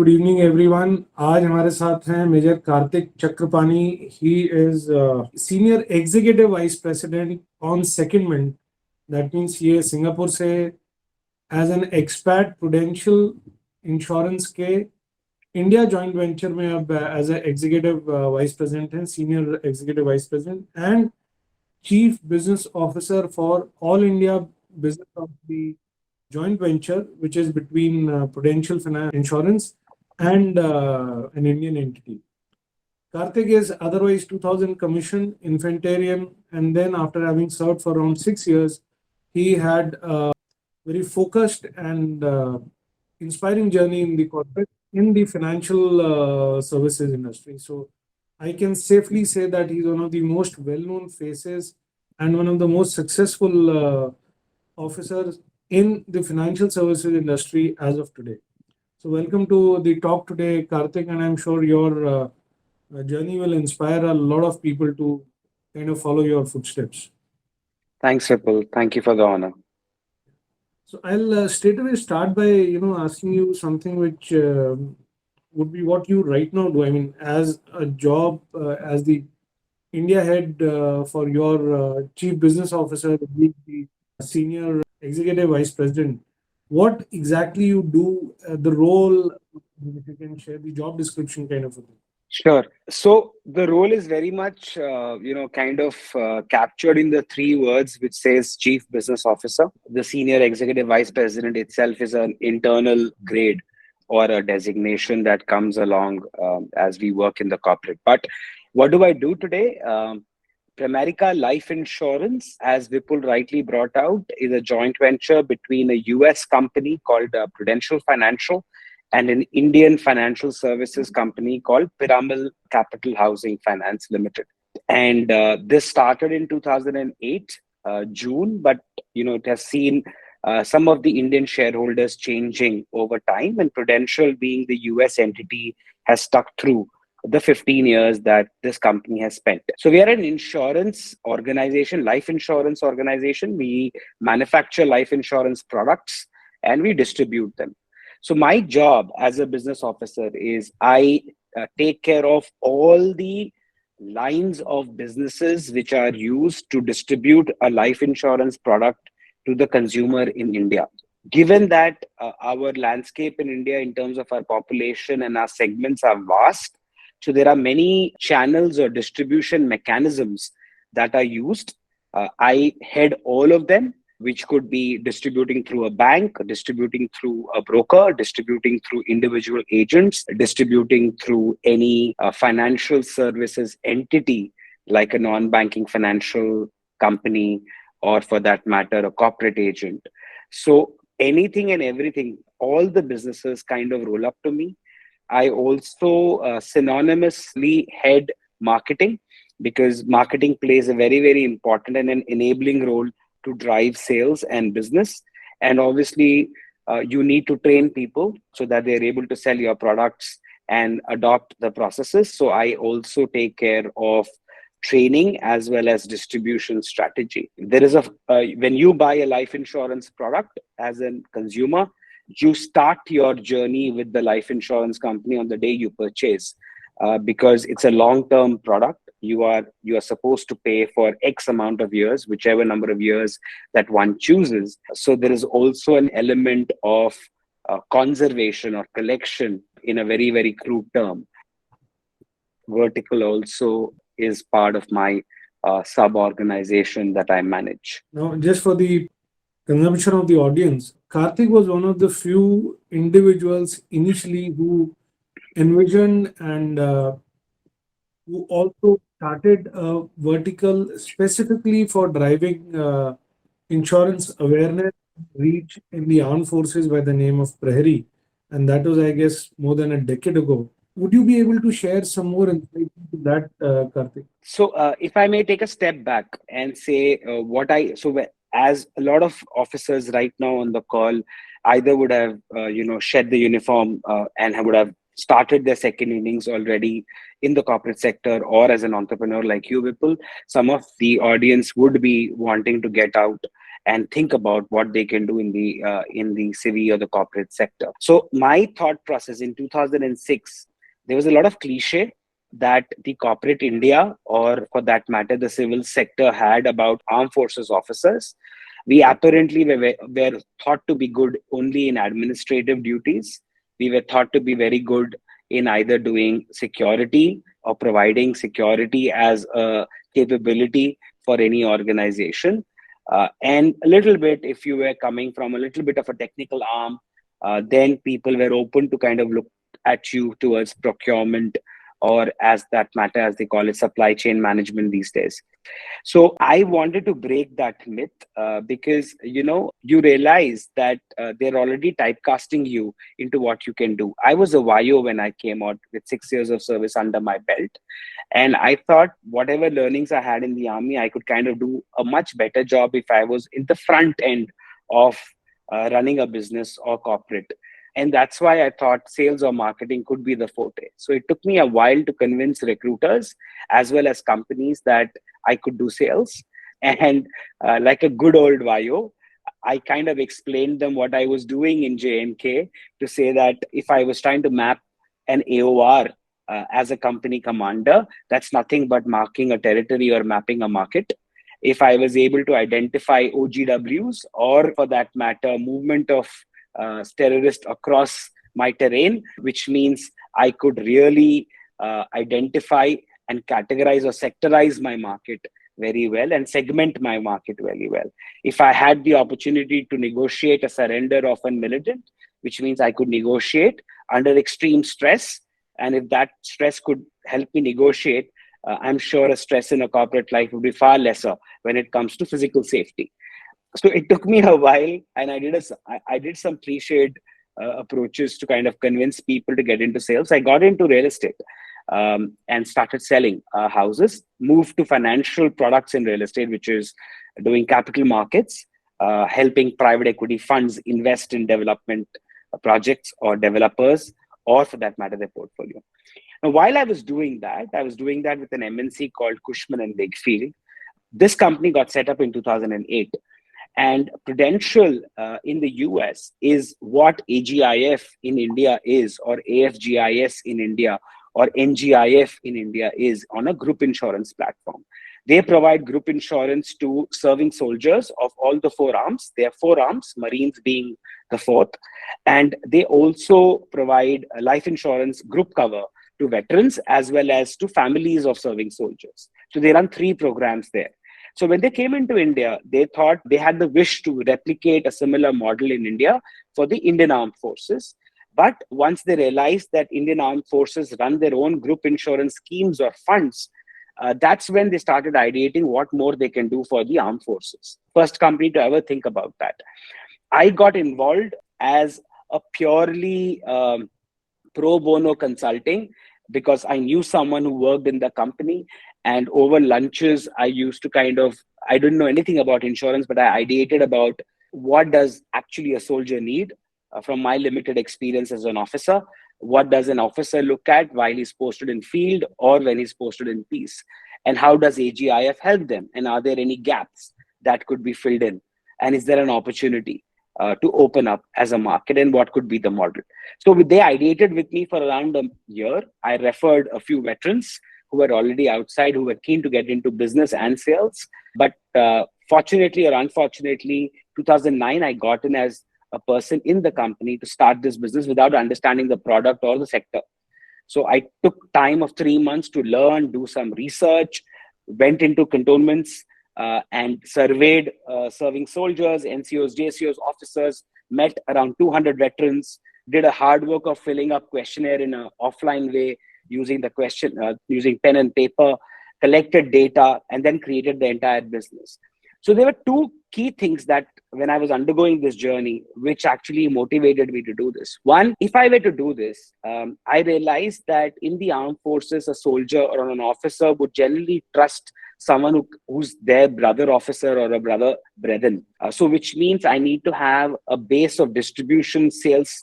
Good evening everyone. आज हमारे साथ हैं major Kartik Chakrapani. He is senior executive vice president on secondment. That means ये सिंगापुर से as an expat Prudential insurance के इंडिया जॉइंट वेंचर में अब as a executive vice president हैं, senior executive vice president and Chief Business Officer for All India Business of the joint venture, which is between Prudential Finance Insurance and an Indian entity. Karthik is otherwise 2000 commission infantarian, and then after having served for around 6 years, he had a very focused and inspiring journey in the corporate, in the financial services industry. So I can safely say that he's one of the most well-known faces and one of the most successful officers in the financial services industry as of today. So welcome to the talk today, Karthik, and I'm sure your journey will inspire a lot of people to kind of follow your footsteps. Thanks, Vipul. Thank you for the honor. So I'll straight away start by asking you something which would be what you right now do. I mean, as a job as the India head for your chief business officer, the senior executive vice president, what exactly you do, the role, if you can share the job description kind of a thing. Sure. So the role is very much, captured in the three words, which says Chief Business Officer. The Senior Executive Vice President itself is an internal grade or a designation that comes along as we work in the corporate. But what do I do today? Pramerica Life Insurance, as Vipul rightly brought out, is a joint venture between a US company called Prudential Financial and an Indian financial services company called Piramal Capital Housing Finance Limited. And this started in 2008, June, but it has seen some of the Indian shareholders changing over time, and Prudential, being the US entity, has stuck through the 15 years that this company has spent. So we are an insurance organization, life insurance organization. We manufacture life insurance products and we distribute them. So my job as a business officer is I take care of all the lines of businesses which are used to distribute a life insurance product to the consumer in India. Given that our landscape in India in terms of our population and our segments are vast, so there are many channels or distribution mechanisms that are used. I head all of them, which could be distributing through a bank, distributing through a broker, distributing through individual agents, distributing through any financial services entity like a non-banking financial company, or for that matter, a corporate agent. So anything and everything, all the businesses kind of roll up to me. I also synonymously head marketing, because marketing plays a very, very important and an enabling role to drive sales and business. And obviously, you need to train people so that they're able to sell your products and adopt the processes. So I also take care of training as well as distribution strategy. There is when you buy a life insurance product as a consumer, you start your journey with the life insurance company on the day you purchase, because it's a long-term product. You are supposed to pay for X amount of years, whichever number of years that one chooses. So there is also an element of conservation or collection in a very, very crude term. Vertical also is part of my sub-organization that I manage. Now, just for the consumption of the audience, Karthik was one of the few individuals initially who envisioned and who also started a vertical specifically for driving insurance awareness reach in the armed forces by the name of Prahari. And that was, I guess, more than a decade ago. Would you be able to share some more insight into that, Karthik? So, if I may take a step back and say as a lot of officers right now on the call either would have, shed the uniform and would have started their second innings already in the corporate sector, or as an entrepreneur like you, Vipul, some of the audience would be wanting to get out and think about what they can do in the civil or the corporate sector. So my thought process in 2006, there was a lot of cliche that the corporate India, or for that matter, the civil sector, had about armed forces officers. We apparently were thought to be good only in administrative duties. We were thought to be very good in either doing security or providing security as a capability for any organization. And a little bit, if you were coming from a little bit of a technical arm, then people were open to kind of look at you towards procurement, or as that matter, as they call it, supply chain management these days. So I wanted to break that myth, because you realize that they're already typecasting you into what you can do. I was a YO when I came out with 6 years of service under my belt, and I thought whatever learnings I had in the army, I could kind of do a much better job if I was in the front end of running a business or corporate. And that's why I thought sales or marketing could be the forte. So it took me a while to convince recruiters as well as companies that I could do sales. And like a good old YO, I kind of explained them what I was doing in J&K, to say that if I was trying to map an AOR as a company commander, that's nothing but marking a territory or mapping a market. If I was able to identify OGWs, or for that matter, movement of terrorists across my terrain, which means I could really identify and categorize or sectorize my market very well and segment my market very well. If I had the opportunity to negotiate a surrender of a militant, which means I could negotiate under extreme stress, and if that stress could help me negotiate, I'm sure a stress in a corporate life would be far lesser when it comes to physical safety. So it took me a while, and I did some cliched approaches to kind of convince people to get into sales. I got into real estate, and started selling houses, moved to financial products in real estate, which is doing capital markets, helping private equity funds invest in development projects or developers, or for that matter, their portfolio. Now, while I was doing that with an MNC called Cushman and Wakefield. This company got set up in 2008. And Prudential in the US is what AGIF in India is, or AFGIS in India, or NGIF in India is on a group insurance platform. They provide group insurance to serving soldiers of all the four arms. There are four arms, Marines being the fourth. And they also provide a life insurance group cover to veterans as well as to families of serving soldiers. So they run three programs there. So when they came into India, they thought they had the wish to replicate a similar model in India for the Indian Armed Forces. But once they realized that Indian Armed Forces run their own group insurance schemes or funds, that's when they started ideating what more they can do for the armed forces. First company to ever think about that. I got involved as a purely pro bono consulting, because I knew someone who worked in the company. And over lunches, I used to I didn't know anything about insurance, but I ideated about what does actually a soldier need from my limited experience as an officer. What does an officer look at while he's posted in field or when he's posted in peace? And how does AGIF help them? And are there any gaps that could be filled in? And is there an opportunity to open up as a market, and what could be the model? So they ideated with me for around a year. I referred a few veterans who were already outside, who were keen to get into business and sales. But fortunately or unfortunately, 2009, I got in as a person in the company to start this business without understanding the product or the sector. So I took time of 3 months to learn, do some research, went into cantonments, and surveyed serving soldiers, NCOs, JCOs, officers, met around 200 veterans, did a hard work of filling up questionnaire in an offline way, using using pen and paper, collected data, and then created the entire business. So there were two key things that when I was undergoing this journey, which actually motivated me to do this. One, if I were to do this, I realized that in the armed forces, a soldier or an officer would generally trust someone who's their brother officer or a brother brethren. So which means I need to have a base of distribution sales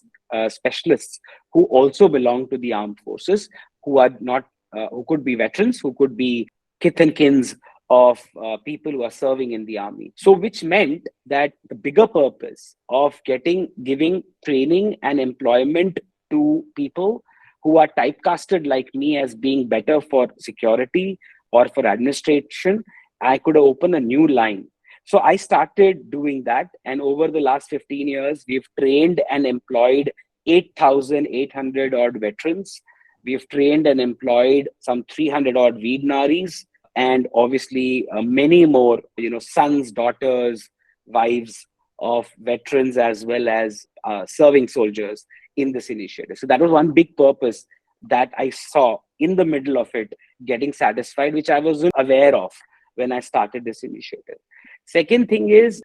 specialists who also belong to the armed forces, who are not, who could be veterans, who could be kith and kins of people who are serving in the army. So, which meant that the bigger purpose of giving training and employment to people who are typecasted like me as being better for security or for administration, I could open a new line. So I started doing that. And over the last 15 years, we've trained and employed 8,800 odd veterans. We've trained and employed some 300 odd Veednaris, and obviously many more, sons, daughters, wives of veterans, as well as serving soldiers in this initiative. So that was one big purpose that I saw in the middle of it, getting satisfied, which I wasn't aware of when I started this initiative. Second thing is,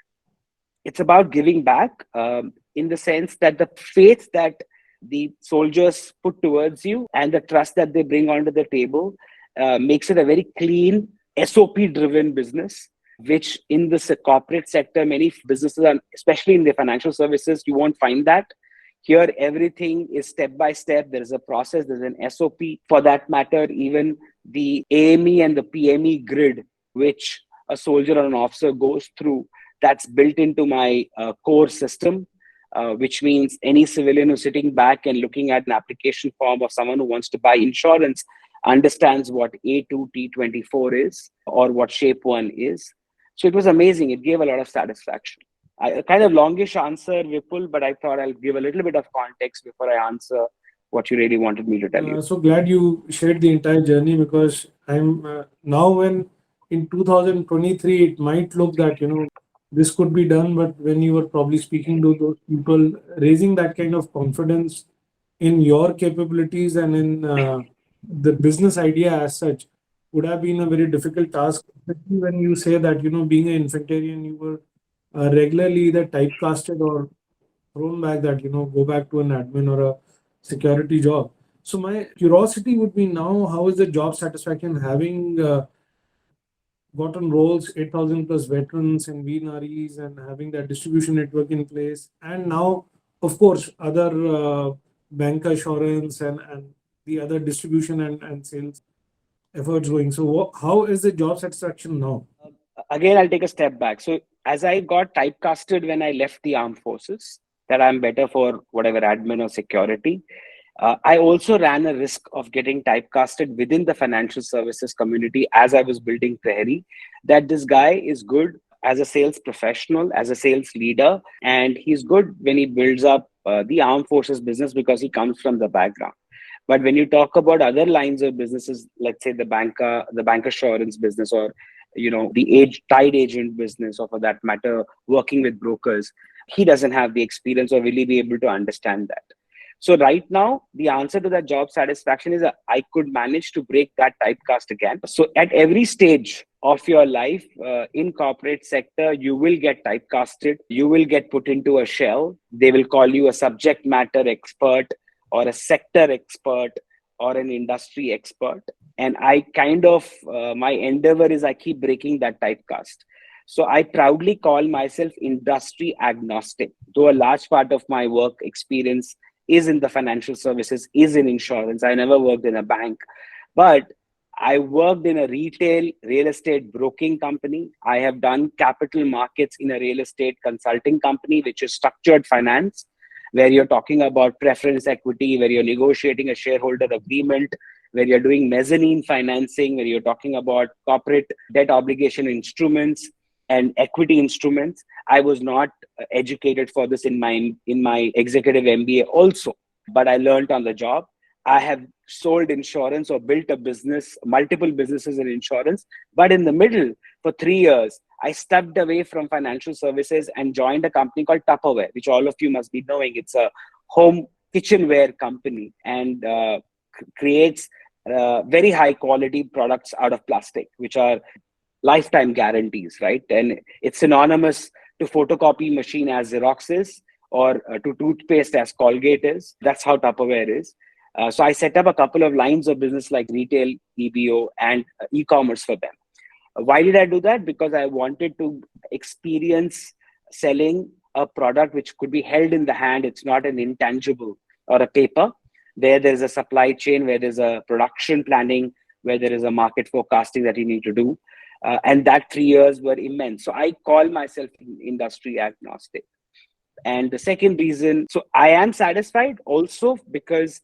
it's about giving back, in the sense that the faith that the soldiers put towards you and the trust that they bring onto the table makes it a very clean, SOP driven business, which in this corporate sector, many businesses, are, especially in the financial services, you won't find that. Here, everything is step by step. There is a process, there's an SOP. For that matter, even the AME and the PME grid, which a soldier or an officer goes through, that's built into my core system, which means any civilian who's sitting back and looking at an application form of someone who wants to buy insurance understands what A2T24 is or what Shape 1 is. So it was amazing. It gave a lot of satisfaction. A kind of longish answer, Vipul, but I thought I'll give a little bit of context before I answer what you really wanted me to tell you. So glad you shared the entire journey, because I'm now, when in 2023 it might look that this could be done, but when you were probably speaking to those people, raising that kind of confidence in your capabilities and in the business idea as such would have been a very difficult task, especially when you say that being an infantarian, you were regularly either typecasted or thrown back, that go back to an admin or a security job. So my curiosity would be, now, how is the job satisfaction, having gotten roles, 8,000 plus veterans and VNREs, and having that distribution network in place, and now, of course, other bank assurance and the other distribution and sales efforts going. So how is the job satisfaction now? Again, I'll take a step back. So as I got typecasted when I left the armed forces, that I'm better for whatever admin or security, I also ran a risk of getting typecasted within the financial services community as I was building Prahari, that this guy is good as a sales professional, as a sales leader, and he's good when he builds up the armed forces business because he comes from the background. But when you talk about other lines of businesses, let's say the bank assurance business, or the tied agent business, or for that matter, working with brokers, he doesn't have the experience, or will he be able to understand that? So right now, the answer to that job satisfaction is I could manage to break that typecast again. So at every stage of your life in corporate sector, you will get typecasted. You will get put into a shell. They will call you a subject matter expert or a sector expert or an industry expert. And I kind of, my endeavor is I keep breaking that typecast. So I proudly call myself industry agnostic, though a large part of my work experience is in the financial services, is in insurance. I never worked in a bank, but I worked in a retail real estate broking company. I have done capital markets in a real estate consulting company, which is structured finance, where you're talking about preference equity, where you're negotiating a shareholder agreement, where you're doing mezzanine financing, where you're talking about corporate debt obligation instruments and equity instruments. I was not educated for this in my executive MBA also, but I learned on the job. I have sold insurance or built a business, multiple businesses in insurance, but in the middle, for 3 years, I stepped away from financial services and joined a company called Tupperware, which all of you must be knowing. It's a home kitchenware company and creates very high quality products out of plastic, which are lifetime guarantees, right? And it's synonymous to photocopy machine as Xerox is, or to toothpaste as Colgate is. That's how Tupperware is. So I set up a couple of lines of business like retail, EBO, and e-commerce for them. Why did I do that? Because I wanted to experience selling a product which could be held in the hand. It's not an intangible or a paper. There's a supply chain, where there's a production planning, where there is a market forecasting that you need to do. And that 3 years were immense. So I call myself industry agnostic. And the second reason, so I am satisfied also because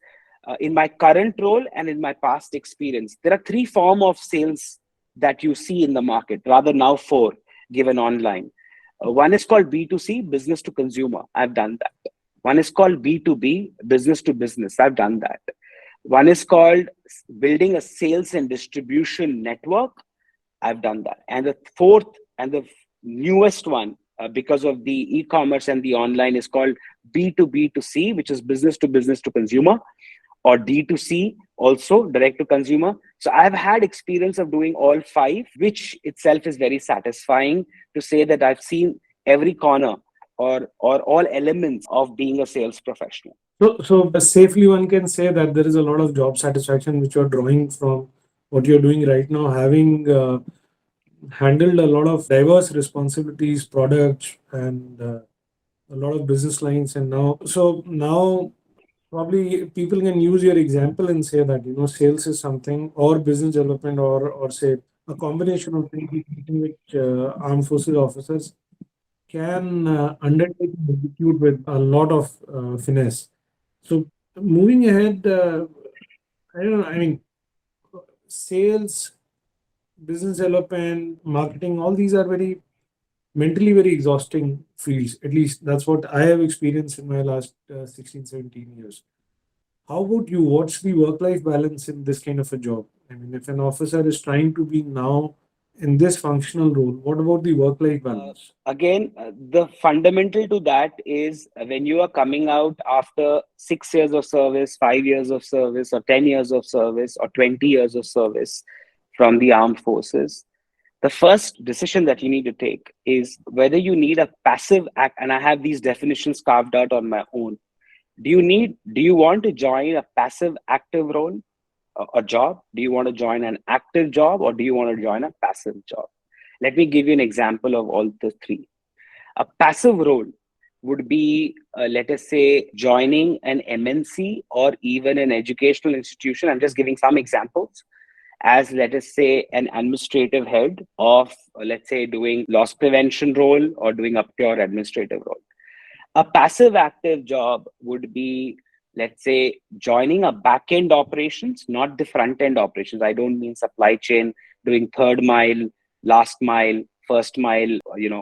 in my current role and in my past experience, there are three forms of sales that you see in the market, rather now four, given online. One is called B2C, business to consumer. I've done that. One is called B2B, business to business. I've done that. One is called building a sales and distribution network. I've done that. And the fourth and the newest one, because of the e-commerce and the online, is called B2B2C, which is business to consumer, or D2C, also direct to consumer. So I've had experience of doing all five, which itself is very satisfying to say that I've seen every corner or all elements of being a sales professional. So safely one can say that there is a lot of job satisfaction which you're drawing from what you're doing right now, having handled a lot of diverse responsibilities, products, and a lot of business lines. And now probably people can use your example and say that sales is something, or business development, or say a combination of things which armed forces officers can undertake and execute with a lot of finesse. So moving ahead, I don't know. I mean, sales, business development, marketing, all these are very mentally very exhausting fields. At least that's what I have experienced in my last 16, 17 years. How about you? What's the work-life balance in this kind of a job? I mean, if an officer is trying to be now in this functional role, what about the work-life balance? Again, the fundamental to that is when you are coming out after 6 years of service, 5 years of service, or 10 years of service, or 20 years of service from the armed forces, the first decision that you need to take is whether you need a passive act. And I have these definitions carved out on my own. Do you want to join a passive active role, a job? Do you want to join an active job, or do you want to join a passive job? Let me give you an example of all the three. A passive role would be, let us say, joining an MNC or even an educational institution. I'm just giving some examples. As, let us say, an administrative head of, let's say, doing loss prevention role or doing a pure administrative role. A passive active job would be, let's say, joining a back end operations, not the front end operations. I don't mean supply chain, doing third mile, last mile, first mile,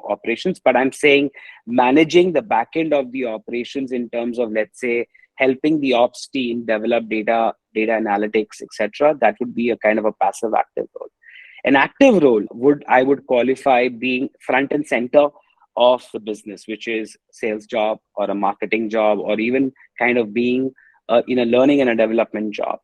operations, but I'm saying managing the back end of the operations in terms of, let's say, helping the ops team develop data analytics, etc. That would be a kind of a passive active role. An active role I would qualify being front and center of the business, which is sales job or a marketing job, or even kind of being in a learning and a development job.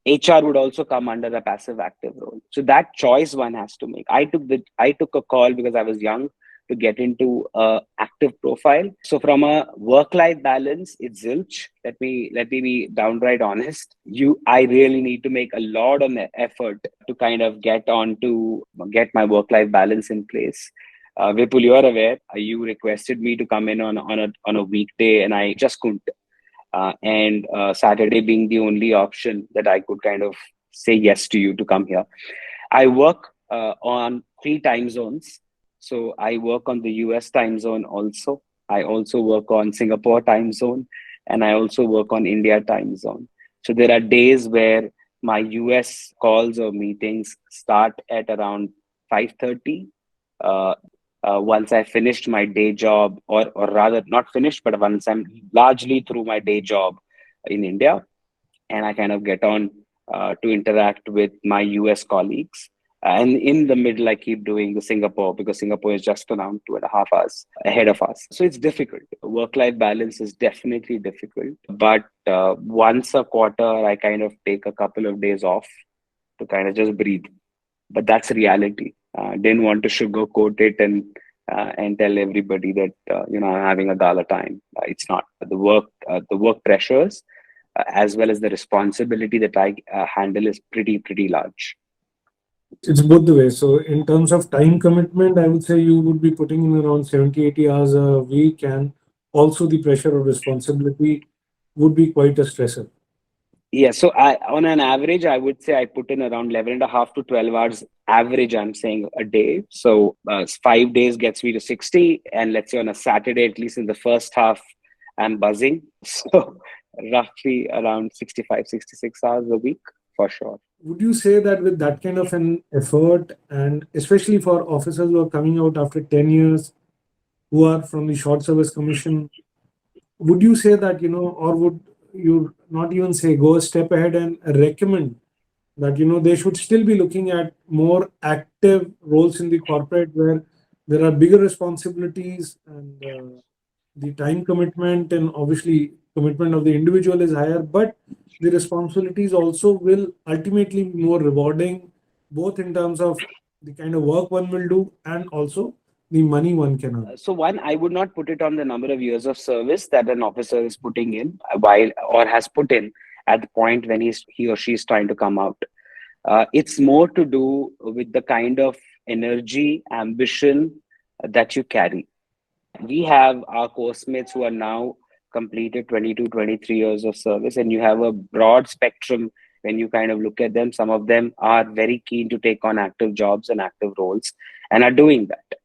HR would also come under the passive active role. So that choice one has to make. I took a call because I was young to get into a active profile. So from a work-life balance, it's zilch. Let me be downright honest. I really need to make a lot of effort to kind of get my work-life balance in place. Vipul, you are aware. You requested me to come in on a weekday, and I just couldn't. And Saturday being the only option that I could kind of say yes to you to come here. I work on 3 time zones. So I work on the US time zone also. I also work on Singapore time zone, and I also work on India time zone. So there are days where my US calls or meetings start at around 5:30. Once I finished my day job, or rather not finished, but once I'm largely through my day job in India, and I kind of get on to interact with my US colleagues. And in the middle, I keep doing the Singapore, because Singapore is just around 2.5 hours ahead of us. So it's difficult. Work-life balance is definitely difficult. But once a quarter, I kind of take a couple of days off to kind of just breathe. But that's reality. Didn't want to sugarcoat it and tell everybody that I'm having a gala time. It's not. The work pressures as well as the responsibility that I handle is pretty large. It's both the way. So in terms of time commitment, I would say you would be putting in around 70, 80 hours a week, and also the pressure of responsibility would be quite a stressor. Yeah, so on an average, I would say I put in around 11 and a half to 12 hours average, I'm saying, a day. So 5 days gets me to 60. And let's say on a Saturday, at least in the first half, I'm buzzing. So roughly around 65, 66 hours a week for sure. Would you say that with that kind of an effort, and especially for officers who are coming out after 10 years, who are from the Short Service Commission, would you say that, or would you not even say go a step ahead and recommend that, they should still be looking at more active roles in the corporate where there are bigger responsibilities and the time commitment and obviously commitment of the individual is higher, but the responsibilities also will ultimately be more rewarding, both in terms of the kind of work one will do and also the money one can earn. So one, I would not put it on the number of years of service that an officer is putting in while or has put in at the point when he or she is trying to come out. It's more to do with the kind of energy, ambition that you carry. We have our course mates who are now completed 22, 23 years of service, and you have a broad spectrum when you kind of look at them. Some of them are very keen to take on active jobs and active roles and are doing that,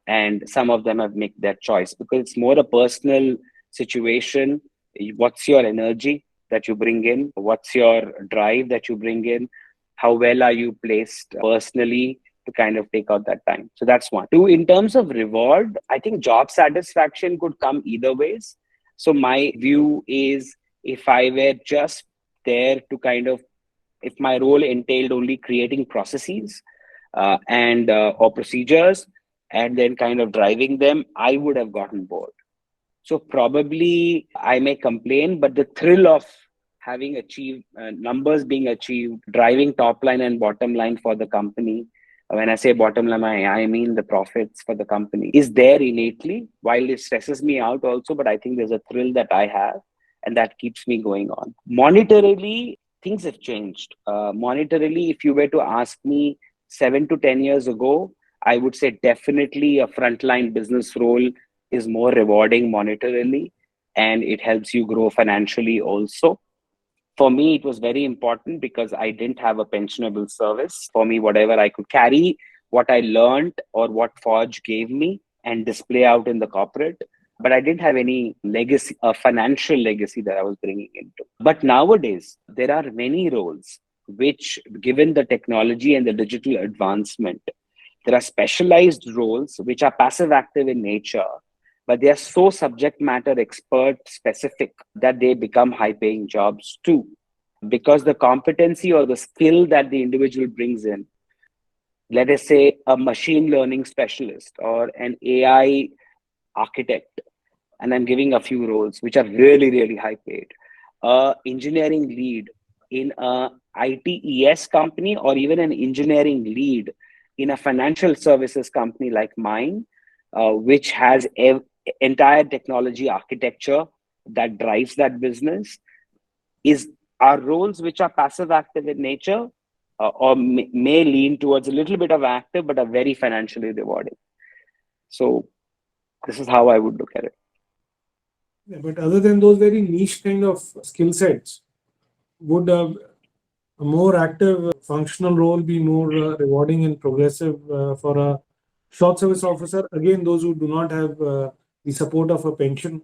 and some of them have made that choice because it's more a personal situation. What's your energy that you bring in? What's your drive that you bring in? How well are you placed personally to kind of take out that time? So that's one. Two, in terms of reward, I think job satisfaction could come either ways. So my view is, if I were just there to kind of, if my role entailed only creating processes and or procedures and then kind of driving them, I would have gotten bored. So probably I may complain, but the thrill of having achieved numbers being achieved, driving top line and bottom line for the company. When I say bottom line, I mean the profits for the company is there innately. While it stresses me out also, but I think there's a thrill that I have, and that keeps me going on. Monetarily, things have changed. Monetarily, if you were to ask me 7 to 10 years ago, I would say definitely a frontline business role is more rewarding monetarily, and it helps you grow financially also. For me, it was very important because I didn't have a pensionable service. For me, whatever I could carry, what I learned or what Forge gave me and display out in the corporate. But I didn't have any legacy, a financial legacy that I was bringing into. But nowadays, there are many roles which, given the technology and the digital advancement, there are specialized roles which are passive active in nature, but they are so subject matter expert specific that they become high paying jobs too. Because the competency or the skill that the individual brings in, let us say a machine learning specialist or an AI architect, and I'm giving a few roles which are really, really high paid. Engineering lead in a ITES company, or even an engineering lead in a financial services company like mine, which has entire technology architecture that drives that business, is are roles which are passive active in nature, or may lean towards a little bit of active, but are very financially rewarding. So this is how I would look at it. Yeah, but other than those very niche kind of skill sets, would a more active functional role be more rewarding and progressive for a short service officer? Again, those who do not have the support of a pension.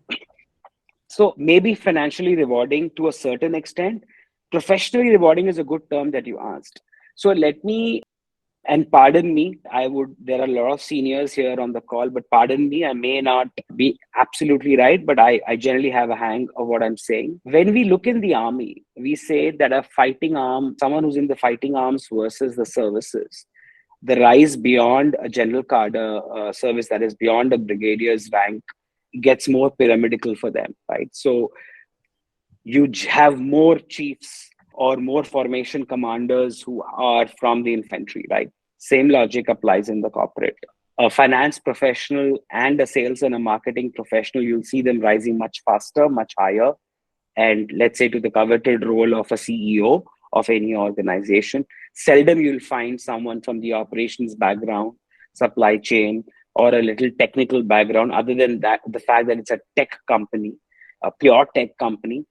So maybe financially rewarding to a certain extent. Professionally rewarding is a good term that you asked. So let me, and pardon me, there are a lot of seniors here on the call, but pardon me, I may not be absolutely right, but I generally have a hang of what I'm saying. When we look in the army, we say that a fighting arm, someone who's in the fighting arms versus the services, the rise beyond a general cadre service, that is beyond a brigadier's rank, gets more pyramidal for them, right? So you have more chiefs or more formation commanders who are from the infantry, right? Same logic applies in the corporate. A finance professional and a sales and a marketing professional, you'll see them rising much faster, much higher, and let's say to the coveted role of a CEO of any organization. Seldom you'll find someone from the operations background, supply chain, or a little technical background, other than that, the fact that it's a tech company, a pure tech company,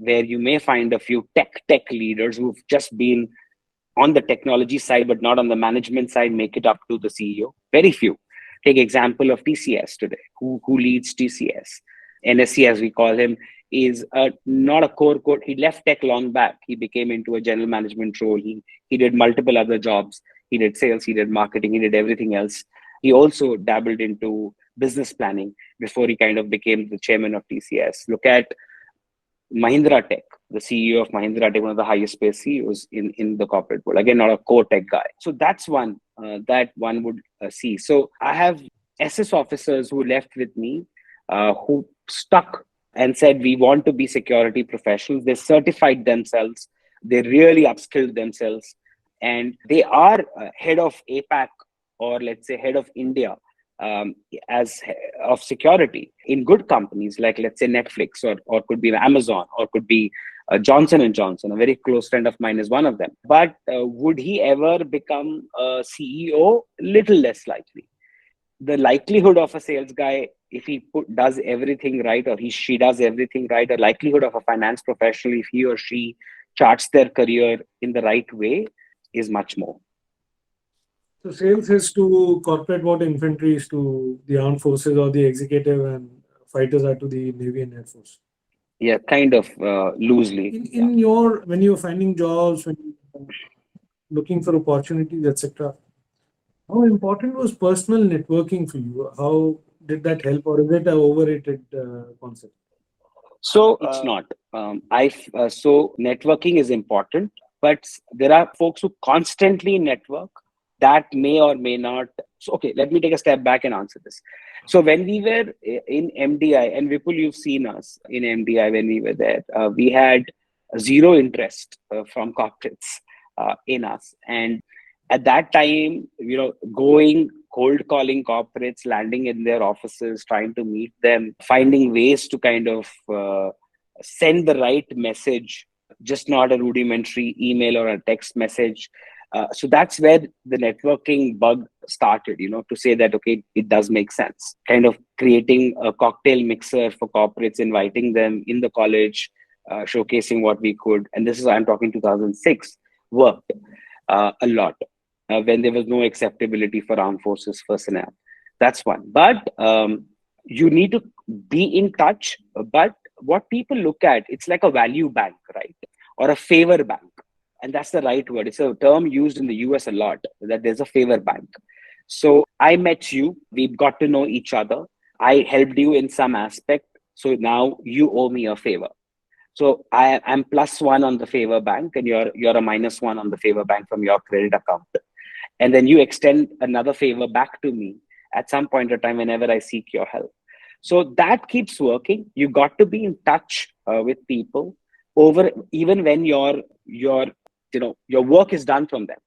where you may find a few tech leaders who've just been on the technology side but not on the management side make it up to the CEO. Very few. Take example of TCS today. Who leads TCS? NSC, as we call him, is not a core code. He left tech long back. He became into a general management role. He did multiple other jobs. He did sales. He did marketing. He did everything else. He also dabbled into business planning before he kind of became the chairman of TCS. Look at Mahindra Tech, the CEO of Mahindra Tech, one of the highest paid CEOs in the corporate world. Again, not a core tech guy. So that's one that one would see. So I have SS officers who left with me, who stuck and said, we want to be security professionals. They certified themselves. They really upskilled themselves. And they are head of APAC, or let's say head of India, as of security in good companies like, let's say, Netflix, or could be Amazon, or could be Johnson and Johnson. A very close friend of mine is one of them. But would he ever become a CEO? Little less likely. The likelihood of a sales guy, if he does everything right, or she does everything right, the likelihood of a finance professional, if he or she charts their career in the right way, is much more. So sales is to corporate what infantry is to the armed forces, or the executive, and fighters are to the Navy and Air Force. Yeah, kind of loosely. In your, when you're finding jobs, when you're looking for opportunities, etc., how important was personal networking for you? How did that help, or is it an overrated concept? So it's not. So networking is important, but there are folks who constantly network that may or may not. So okay, let me take a step back and answer this. So when we were in MDI, and Vipul, you've seen us in MDI when we were there, we had zero interest from corporates in us, and at that time, going cold calling corporates, landing in their offices, trying to meet them, finding ways to kind of send the right message, just not a rudimentary email or a text message. So that's where the networking bug started, to say that, okay, it does make sense. Kind of creating a cocktail mixer for corporates, inviting them in the college, showcasing what we could. And this is, I'm talking 2006, worked a lot. When there was no acceptability for armed forces personnel. That's one. But you need to be in touch. But what people look at, it's like a value bank, right? Or a favor bank. And that's the right word. It's a term used in the US a lot, that there's a favor bank. So I met you. We've got to know each other. I helped you in some aspect. So now you owe me a favor. So I'm +1 on the favor bank, and you're a -1 on the favor bank from your credit account. And then you extend another favor back to me at some point of time whenever I seek your help. So that keeps working. You got to be in touch with people even when your work is done from them.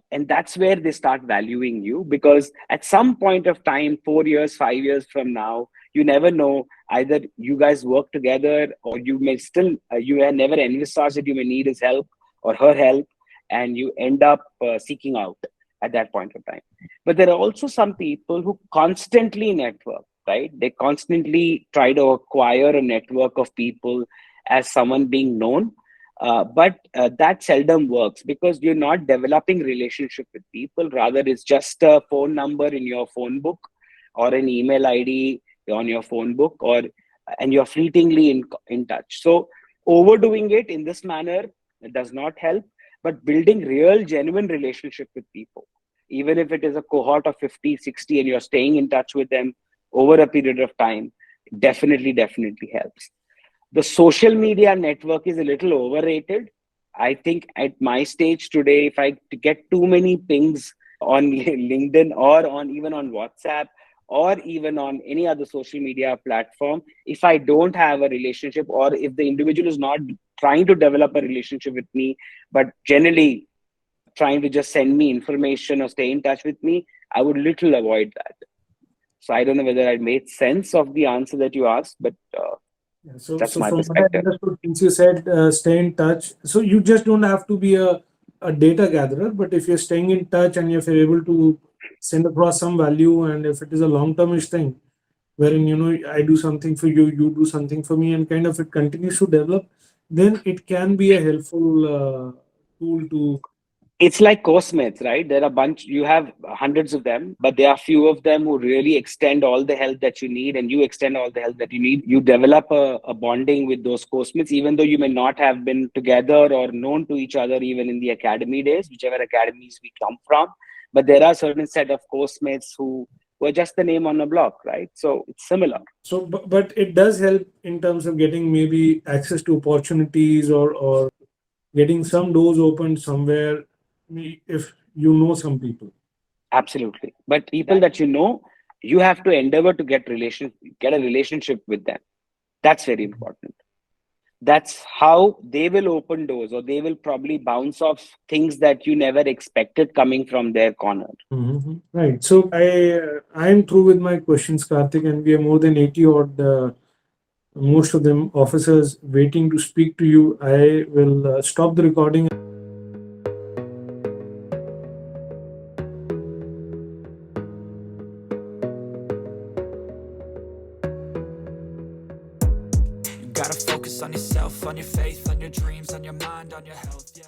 And that's where they start valuing you, because at some point of time, 4 years, 5 years from now, you never know, either you guys work together, or you may still, you have never envisaged that you may need his help or her help, and you end up seeking out at that point of time. But there are also some people who constantly network, right? They constantly try to acquire a network of people as someone being known. But that seldom works, because you're not developing relationship with people. Rather, it's just a phone number in your phone book, or an email ID on your phone book, and you're fleetingly in touch. So overdoing it in this manner does not help. But building real, genuine relationship with people, even if it is a cohort of 50, 60, and you're staying in touch with them over a period of time, definitely helps. The social media network is a little overrated. I think at my stage today, if I get too many pings on LinkedIn, or even on WhatsApp, or even on any other social media platform, if I don't have a relationship, or if the individual is not trying to develop a relationship with me, but generally trying to just send me information or stay in touch with me, I would little avoid that. So I don't know whether I made sense of the answer that you asked, but that's my from what I perspective. understood, since you said stay in touch, so you just don't have to be a data gatherer, but if you're staying in touch and if you're able to send across some value, and if it is a long-termish thing, wherein I do something for you, you do something for me, and kind of it continues to develop, then it can be a helpful tool to. It's like co-mates, right? There are you have hundreds of them, but there are few of them who really extend all the help that you need, and you extend all the help that you need. You develop a bonding with those co-mates, even though you may not have been together or known to each other even in the academy days, whichever academies we come from. But there are certain set of co-mates who were just the name on a block, right? So it's similar. So, but it does help in terms of getting maybe access to opportunities, or getting some doors opened somewhere, if some people. Absolutely. But people that you know, you have to endeavor to get a relationship with them. That's very important. That's how they will open doors, or they will probably bounce off things that you never expected coming from their corner. Right. So I am through with my questions, Karthik, and we are more than 80 odd. Most of them officers waiting to speak to you. I will stop the recording. You gotta focus on yourself, on your faith, on your dreams, on your mind, on your health, yeah.